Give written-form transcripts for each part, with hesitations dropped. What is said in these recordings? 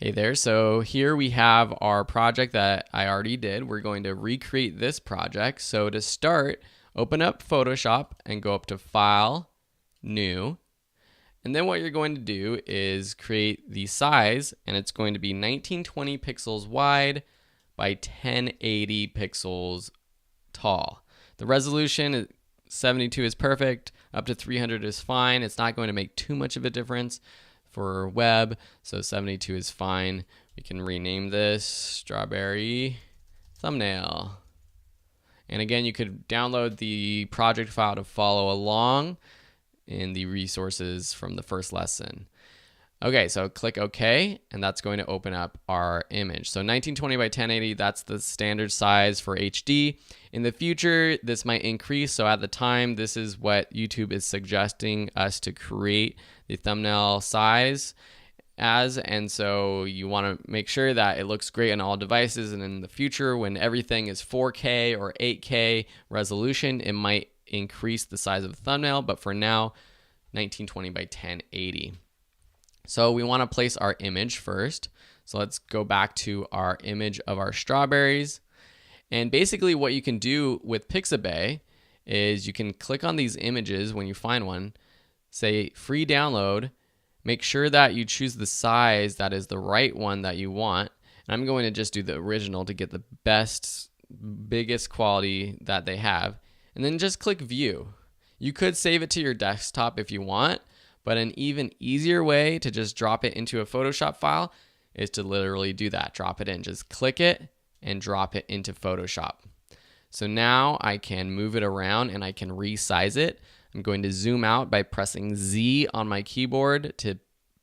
Hey there, so here we have our project that I already did. We're going to recreate this project. So to start, open up Photoshop and go up to File, New. And then what you're going to do is create the size, and it's going to be 1920 pixels wide by 1080 pixels tall. The resolution 72 is perfect, up to 300 is fine. It's not going to make too much of a difference for web, so 72 is fine. We can rename this strawberry thumbnail. And again, you could download the project file to follow along in the resources from the first lesson. Okay, so click OK, and that's going to open up our image. So 1920 by 1080, that's the standard size for HD. In the future, this might increase. So at the time, this is what YouTube is suggesting us to create the thumbnail size as. And so you want to make sure that it looks great on all devices. And in the future, when everything is 4K or 8K resolution, it might increase the size of the thumbnail. But for now, 1920 by 1080. So we want to place our image first. So let's go back to our image of our strawberries. And basically what you can do with Pixabay is you can click on these images when you find one, say free download, make sure that you choose the size that is the right one that you want. And I'm going to just do the original to get the best, biggest quality that they have. And then just click view. You could save it to your desktop if you want, but an even easier way to just drop it into a Photoshop file is to literally do that. Drop it in, just click it and drop it into Photoshop. So now I can move it around and I can resize it. I'm going to zoom out by pressing Z on my keyboard to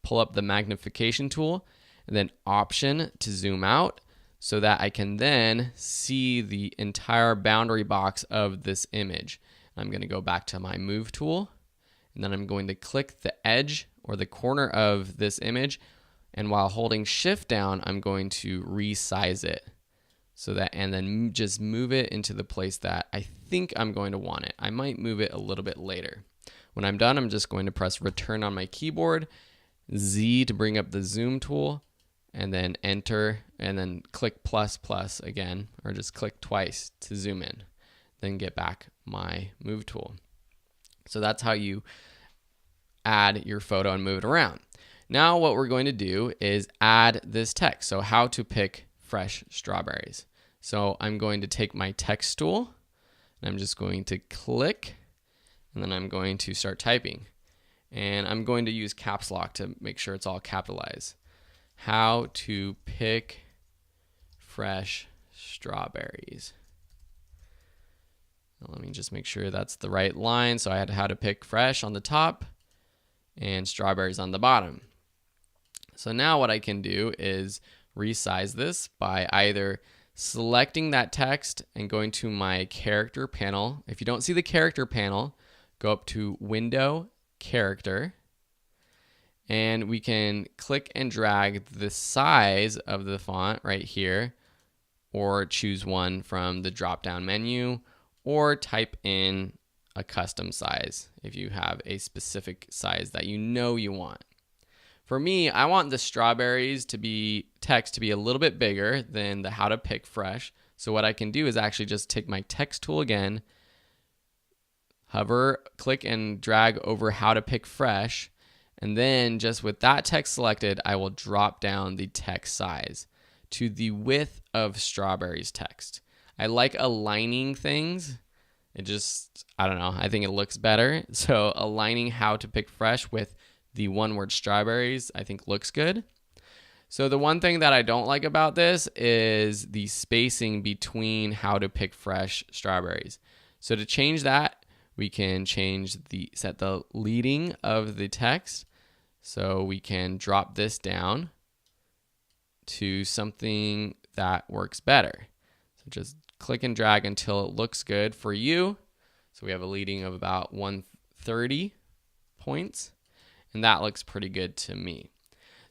pull up the magnification tool, and then Option to zoom out so that I can then see the entire boundary box of this image. I'm going to go back to my Move tool. And then I'm going to click the edge or the corner of this image. And while holding Shift down, I'm going to resize it. So that, and then just move it into the place that I think I'm going to want it. I might move it a little bit later. When I'm done, I'm just going to press Return on my keyboard, Z to bring up the zoom tool, and then Enter, and then click plus plus again, or just click twice to zoom in. Then get back my Move tool. So that's how you add your photo and move it around. Now what we're going to do is add this text. So how to pick fresh strawberries. So I'm going to take my text tool and I'm just going to click, and then I'm going to start typing. And I'm going to use caps lock to make sure it's all capitalized. How to pick fresh strawberries. Let me just make sure that's the right line. So I had how to pick fresh on the top and strawberries on the bottom. So now what I can do is resize this by either selecting that text and going to my character panel. If you don't see the character panel, go up to Window, Character, and we can click and drag the size of the font right here, or choose one from the drop-down menu, or type in a custom size if you have a specific size that you know you want. For me, I want the strawberries to be text to be a little bit bigger than the how to pick fresh. So what I can do is actually just take my text tool again, hover, click and drag over how to pick fresh, and then just with that text selected, I will drop down the text size to the width of strawberries text. I like aligning things. It just, I don't know, I think it looks better. So aligning how to pick fresh with the one word strawberries, I think looks good. So the one thing that I don't like about this is the spacing between how to pick fresh strawberries. So to change that, we can set the leading of the text. So we can drop this down to something that works better. So just click and drag until it looks good for you. So we have a leading of about 130 points, and that looks pretty good to me.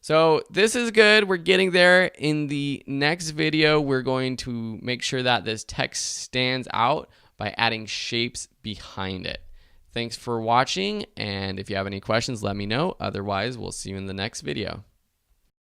So this is good. We're getting there. In the next video, we're going to make sure that this text stands out by adding shapes behind it. Thanks for watching, and if you have any questions, let me know. Otherwise, we'll see you in the next video.